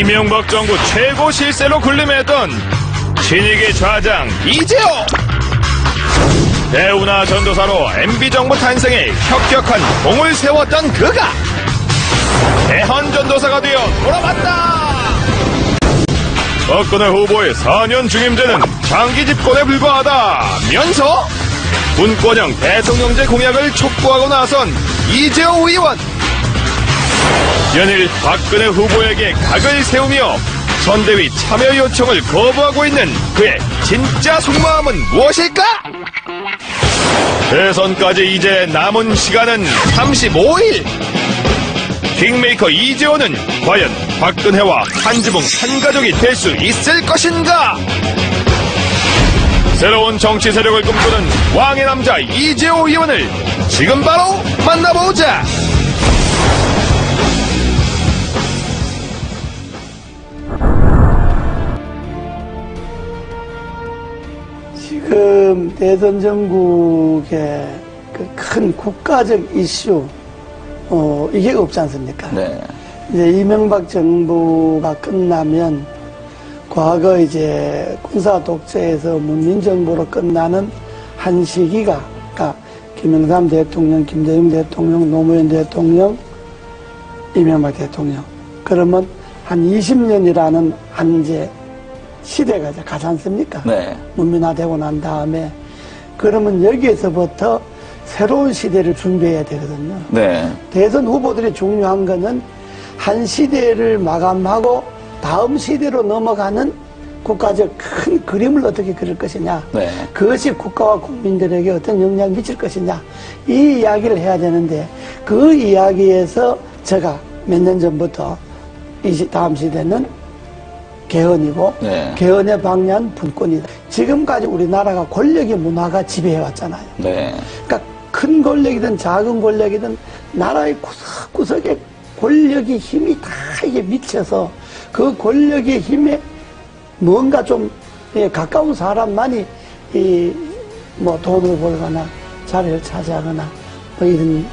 이명박 정부 최고 실세로 군림했던 신익의 좌장 이재호. 대우나 전도사로 MB정부 탄생에 혁혁한 공을 세웠던 그가 대헌전도사가 되어 돌아왔다. 박근혜 후보의 4년 중임제는 장기 집권에 불과하다면서 분권형 대통령제 공약을 촉구하고 나선 이재호 의원. 연일 박근혜 후보에게 각을 세우며 선대위 참여 요청을 거부하고 있는 그의 진짜 속마음은 무엇일까? 대선까지 이제 남은 시간은 35일. 킹메이커 이재호는 과연 박근혜와 한 지붕 한 가족이 될 수 있을 것인가? 새로운 정치 세력을 꿈꾸는 왕의 남자 이재호 의원을 지금 바로 만나보자. 지금 대선 전국의 그 큰 국가적 이슈, 이게 없지 않습니까? 네. 이제 이명박 정부가 끝나면 과거 이제 군사 독재에서 문민정부로 끝나는 한 시기가, 그러니까 김영삼 대통령, 김대중 대통령, 노무현 대통령, 이명박 대통령. 그러면 한 20년이라는 한 이제 시대가 이제 가지 않습니까? 네. 문민화되고 난 다음에. 그러면 여기에서부터 새로운 시대를 준비해야 되거든요. 네. 대선 후보들이 중요한 거는 한 시대를 마감하고 다음 시대로 넘어가는 국가적 큰 그림을 어떻게 그릴 것이냐. 네. 그것이 국가와 국민들에게 어떤 영향을 미칠 것이냐. 이 이야기를 해야 되는데 그 이야기에서 제가 몇 년 전부터 다음 시대는 개헌이고 네. 개헌의 방향은 분권이다. 지금까지 우리나라가 권력의 문화가 지배해왔잖아요. 네. 그러니까 큰 권력이든 작은 권력이든 나라의 구석구석에 권력의 힘이 다 이게 미쳐서 그 권력의 힘에 뭔가 좀 가까운 사람만이 뭐 돈을 벌거나 자리를 차지하거나 뭐 이런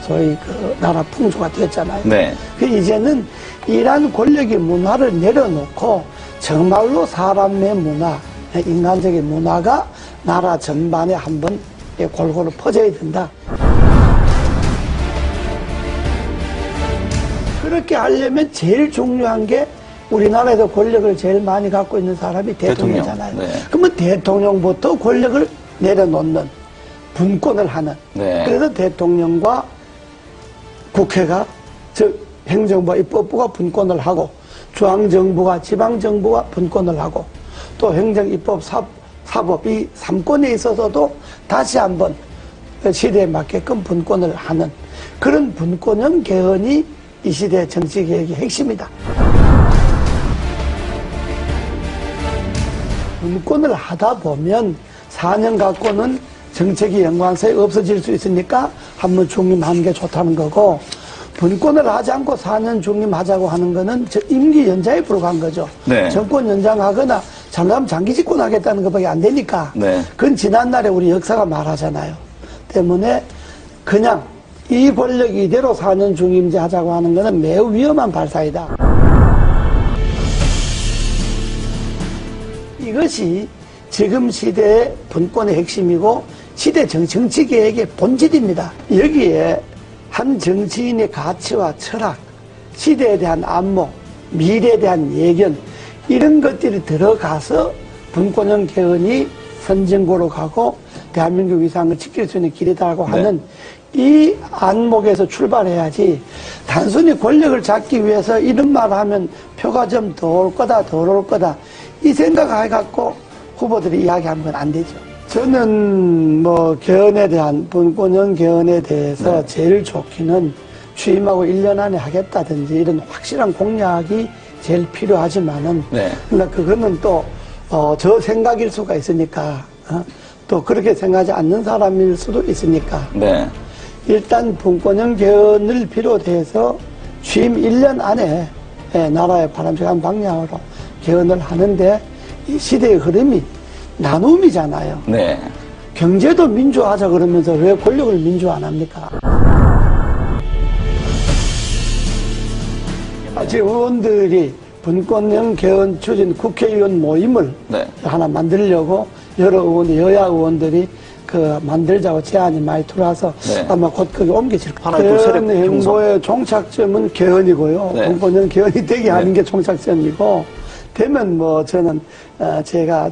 소위 나라 풍조가 됐잖아요. 네. 이제는 이러한 권력의 문화를 내려놓고 정말로 사람의 문화, 인간적인 문화가 나라 전반에 한번 골고루 퍼져야 된다. 그렇게 하려면 제일 중요한 게 우리나라에서 권력을 제일 많이 갖고 있는 사람이 대통령이잖아요. 네. 그러면 대통령부터 권력을 내려놓는 분권을 하는. 네. 그래서 대통령과 국회가 즉 행정부와 입법부가 분권을 하고 중앙정부가 지방정부가 분권을 하고 또 행정, 입법, 사법 이 3권에 있어서도 다시 한번 시대에 맞게끔 분권을 하는 그런 분권형 개헌이 이 시대의 정치개혁의 핵심이다. 분권을 하다 보면 4년 갖고는 정책이 연관성이 없어질 수 있으니까 한번 중임하는 게 좋다는 거고 분권을 하지 않고 4년 중임하자고 하는 거는 임기 연장에 불과한 거죠. 네. 정권 연장하거나 장가면 장기 집권하겠다는 것밖에 안 되니까 네. 그건 지난날에 우리 역사가 말하잖아요. 때문에 그냥 이 권력 이대로 4년 중임제 하자고 하는 거는 매우 위험한 발상이다. 이것이 지금 시대의 분권의 핵심이고 시대 정치개혁의 본질입니다. 여기에 한 정치인의 가치와 철학, 시대에 대한 안목, 미래에 대한 예견 이런 것들이 들어가서 분권형 개헌이 선진국으로 가고 대한민국 위상을 지킬 수 있는 길이다라고 하는 이 안목에서 출발해야지 단순히 권력을 잡기 위해서 이런 말을 하면 표가 좀 더 올 거다 덜 올 거다 이 생각을 해갖고 후보들이 이야기하는 건 안 되죠. 저는 뭐 개헌에 대한 분권형 개헌에 대해서 제일 좋기는 취임하고 1년 안에 하겠다든지 이런 확실한 공약이 제일 필요하지만은 그러니까 그거는 또 저 생각일 수가 있으니까 또 그렇게 생각하지 않는 사람일 수도 있으니까 일단 분권형 개헌을 비롯해서 취임 1년 안에 나라의 바람직한 방향으로 개헌을 하는데 이 시대의 흐름이 나눔이잖아요. 경제도 민주화하자 그러면서 왜 권력을 민주화 안 합니까? 지금 의원들이 분권형 개헌 추진 국회의원 모임을 네. 하나 만들려고 여러 여야 의원들이 만들자고 제안이 많이 들어와서 네. 아마 곧 그게 옮겨질 거예요. 하나의 또 세력 개헌 행보의 종착점은 개헌이고요. 네. 분권형 개헌이 되게 하는 네. 게 종착점이고, 되면 저는 제가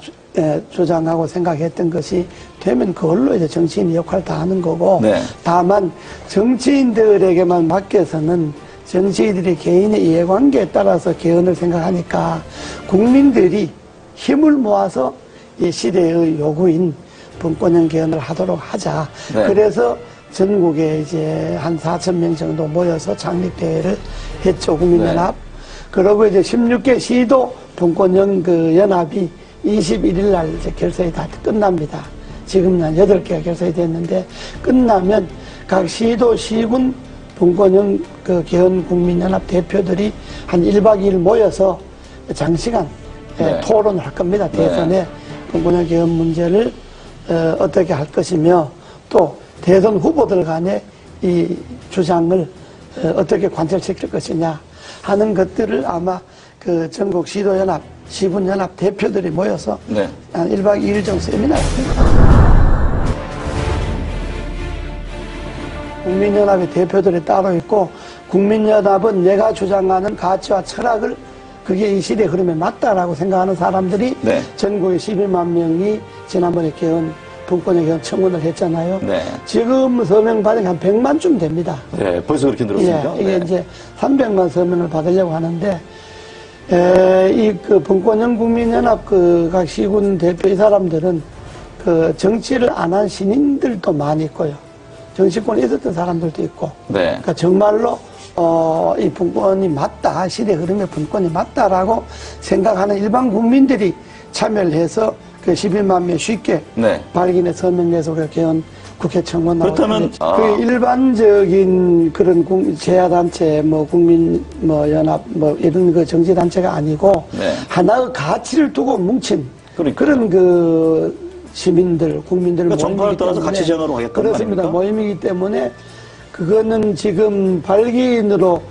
주장하고 생각했던 것이 되면 그걸로 이제 정치인이 역할을 다 하는 거고, 네. 다만 정치인들에게만 맡겨서는 정치인들이 개인의 이해관계에 따라서 개헌을 생각하니까 국민들이 힘을 모아서 이 시대의 요구인 분권형 개헌을 하도록 하자. 네. 그래서 전국에 이제 한 4,000명 정도 모여서 창립대회를 했죠, 국민연합. 네. 그러고 이제 16개 시도 분권형 연합이 21일 날 이제 결성이 다 끝납니다. 지금 한 8개가 결성이 됐는데, 끝나면 각 시도, 시군 분권형 개헌 국민연합 대표들이 한 1박 2일 모여서 장시간 네. 토론을 할 겁니다. 대선에 네. 분권형 개헌 문제를 어떻게 할 것이며, 또 대선 후보들 간의 이 주장을 어떻게 관철시킬 것이냐 하는 것들을 아마 전국 시도연합, 시군연합 대표들이 모여서 네. 한 1박 2일 정도 세미나를 합니다. 국민연합의 대표들이 따로 있고, 국민연합은 내가 주장하는 가치와 철학을 그게 이 시대 흐름에 맞다라고 생각하는 사람들이 네. 전국에 11만 명이 지난번에 분권형 개헌 청원을 했잖아요. 네. 지금 서명 받은 게 한 100만쯤 됩니다. 네, 벌써 그렇게 늘었습니까? 예, 이게 네. 이제 300만 서명을 받으려고 하는데, 분권형 국민연합 각 시군 대표 이 사람들은 정치를 안 한 신인들도 많이 있고요. 정치권에 있었던 사람들도 있고. 네. 그러니까 정말로 이 분권이 맞다, 시대 흐름의 분권이 맞다라고 생각하는 일반 국민들이 참여를 해서 11만 명 쉽게 네. 발견해 서명해서 개헌 국회 청원 나오고. 그렇다면, 일반적인 그런 제야단체, 연합, 이런 정치단체가 아니고, 네. 하나의 가치를 두고 뭉친 그러니까요. 그런 시민들, 국민들 그러니까 정파를 모임이기 떠나서 때문에. 가치 제안으로 하겠다는 그렇습니다. 거 아닙니까? 모임이기 때문에 그거는 지금 발기인으로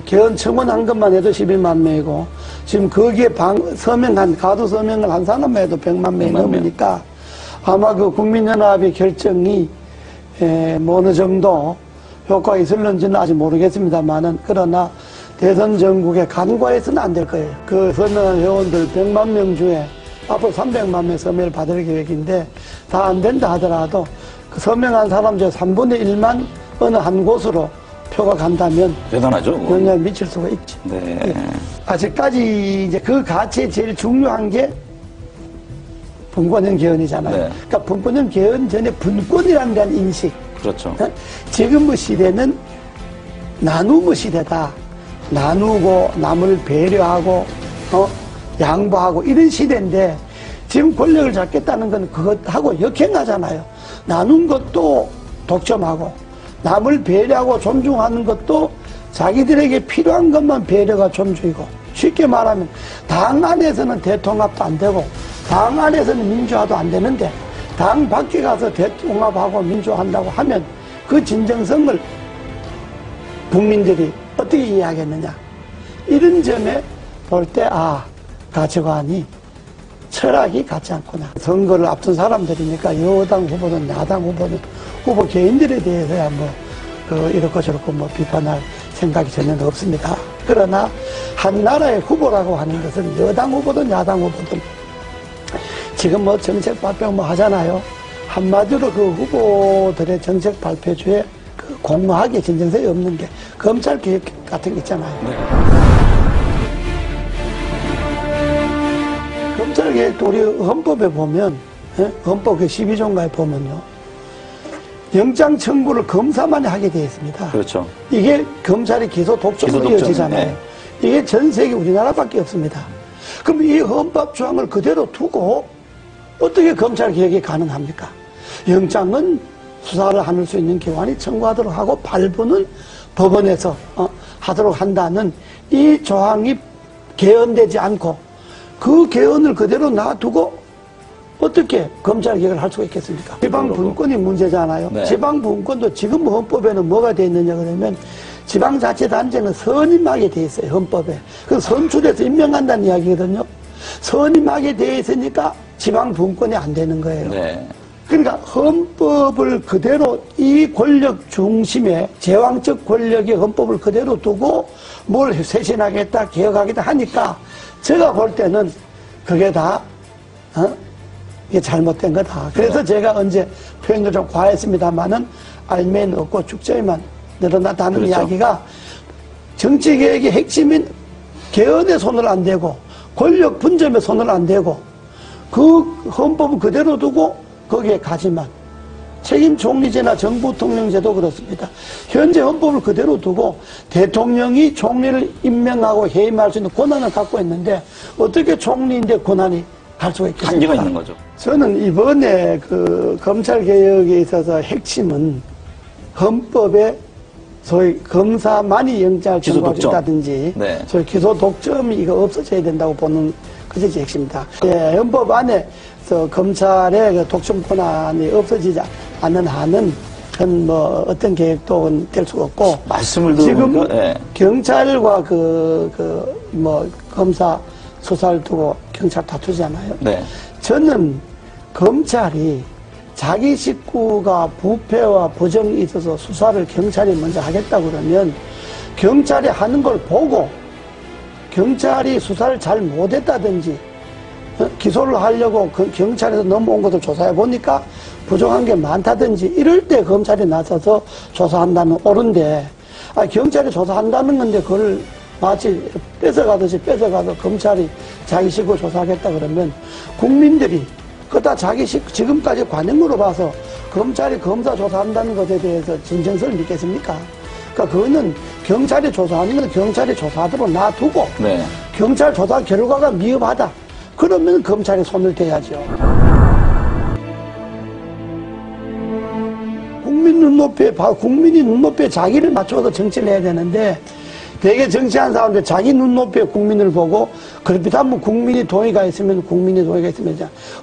개헌 청원한 것만 해도 11만 명이고, 지금 거기에 가두 서명을 한 사람만 해도 100만 명이 넘으니까, 아마 국민연합의 결정이 어느 정도 효과가 있을는지는 아직 모르겠습니다만은, 그러나 대선 전국에 간과해서는 안 될 거예요. 서명한 회원들 100만 명 중에 앞으로 300만 명 서명을 받을 계획인데, 다 안 된다 하더라도 서명한 사람 중 3분의 1만 어느 한 곳으로 표가 간다면 대단하죠. 영향을 미칠 수가 있죠. 네. 예. 아직까지 이제 그 가치에 제일 중요한 게 분권형 개헌이잖아요. 네. 그러니까 분권형 개헌 전에 분권이라는 데한 인식. 그렇죠. 지금의 시대는 나눔의 시대다. 나누고 남을 배려하고 양보하고 이런 시대인데, 지금 권력을 잡겠다는 건 그것하고 역행하잖아요. 나눈 것도 독점하고 남을 배려하고 존중하는 것도 자기들에게 필요한 것만 배려가 존중이고, 쉽게 말하면 당 안에서는 대통합도 안 되고 당 안에서는 민주화도 안 되는데, 당 밖에 가서 대통합하고 민주화한다고 하면 그 진정성을 국민들이 어떻게 이해하겠느냐. 이런 점에 볼 때 가치관이, 철학이 같지 않구나. 선거를 앞둔 사람들이니까 여당 후보든 야당 후보든 후보 개인들에 대해서야 이렇고 저렇고 비판할 생각이 전혀 없습니다. 그러나 한 나라의 후보라고 하는 것은 여당 후보든 야당 후보든 지금 정책 발표 하잖아요. 한마디로 그 후보들의 정책 발표주에 공모하기에 진정성이 없는 게 검찰 개혁 같은 게 있잖아요. 네. 검찰 개혁도 우리 헌법에 보면, 헌법 12조인가에 보면요, 영장 청구를 검사만 하게 되어 있습니다. 그렇죠. 이게 검찰이 기소 독점으로 이어지잖아요. 네. 이게 전 세계 우리나라밖에 없습니다. 그럼 이 헌법 조항을 그대로 두고 어떻게 검찰 개혁이 가능합니까? 영장은 수사를 할 수 있는 기관이 청구하도록 하고 발부는 법원에서 하도록 한다는 이 조항이 개헌되지 않고 그 개헌을 그대로 놔두고 어떻게 검찰 개혁을 할 수가 있겠습니까? 지방분권이 문제잖아요. 네. 지방분권도 지금 헌법에는 뭐가 되어 있느냐 그러면 지방자치단체는 선임하게 돼 있어요, 헌법에. 그 선출해서 임명한다는 이야기거든요. 선임하게 돼 있으니까 지방 분권이 안 되는 거예요. 네. 그러니까 헌법을 그대로 이 권력 중심의 제왕적 권력의 헌법을 그대로 두고 뭘 쇄신하겠다, 개혁하겠다 하니까 제가 볼 때는 그게 다 이게 잘못된 거다. 그래서 네. 제가 언제 표현도 좀 과했습니다만은 알면 없고 축제에만 늘어났다는 그렇죠. 이야기가 정치개혁의 핵심인 개헌에 손을 안 대고 권력 분점에 손을 안 대고 그 헌법을 그대로 두고 거기에 가지만 책임 총리제나 정부 통령제도 그렇습니다. 현재 헌법을 그대로 두고 대통령이 총리를 임명하고 해임할 수 있는 권한을 갖고 있는데 어떻게 총리인데 권한이 갈 수가 있겠습니까? 한계가 있는 거죠. 저는 이번에 그 검찰 개혁에 있어서 핵심은 헌법에 소위 검사만이 영장을 청구할 수 있다든지 네. 소위 기소 독점이 이거 없어져야 된다고 보는 것이 핵심이다. 예, 헌법 안에서 검찰의 그 독점 권한이 없어지지 않는 한은 그건 뭐 어떤 계획도 될 수가 없고 말씀을 지금 들어보니까, 예. 경찰과 뭐 검사 수사를 두고 경찰 다투잖아요. 네. 저는 검찰이 자기 식구가 부패와 부정이 있어서 수사를 경찰이 먼저 하겠다 그러면 경찰이 하는 걸 보고 경찰이 수사를 잘 못했다든지 기소를 하려고 경찰에서 넘어온 것을 조사해 보니까 부정한 게 많다든지 이럴 때 검찰이 나서서 조사한다면 옳은데 경찰이 조사한다는 건데 그걸 마치 뺏어가듯이 뺏어가서 검찰이 자기 식구 조사하겠다 그러면 국민들이 그다 자기 지금까지 관행으로 봐서 검찰이 검사 조사한다는 것에 대해서 진정성을 믿겠습니까? 그러니까 그거는 경찰이 조사하는 건 경찰이 조사하도록 놔두고 네. 경찰 조사 결과가 미흡하다. 그러면 검찰이 손을 대야죠. 국민이 눈높이에 자기를 맞춰서 정치를 해야 되는데 되게 정치한 사람들 자기 눈높이에 국민을 보고 그렇다면 국민이 동의가 있으면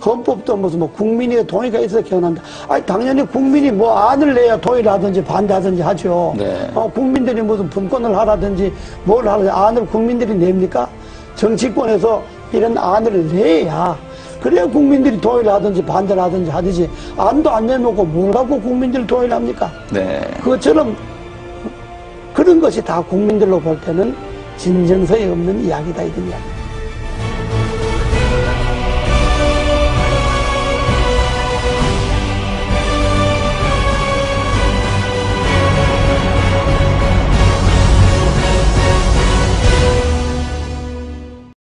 헌법도 무슨 뭐 국민이 동의가 있어서 개헌한다. 아니 당연히 국민이 뭐 안을 내야 동의를 하든지 반대하든지 하죠. 네. 국민들이 무슨 분권을 하라든지 뭘 하든지 안을 국민들이 냅니까? 정치권에서 이런 안을 내야 그래야 국민들이 동의를 하든지 반대를 하든지 하듯이 안도 안 내놓고 뭘 갖고 국민들이 동의를 합니까? 네. 그것처럼 그런 것이 다 국민들로 볼 때는 진정성이 없는 이야기다 이런 이야기.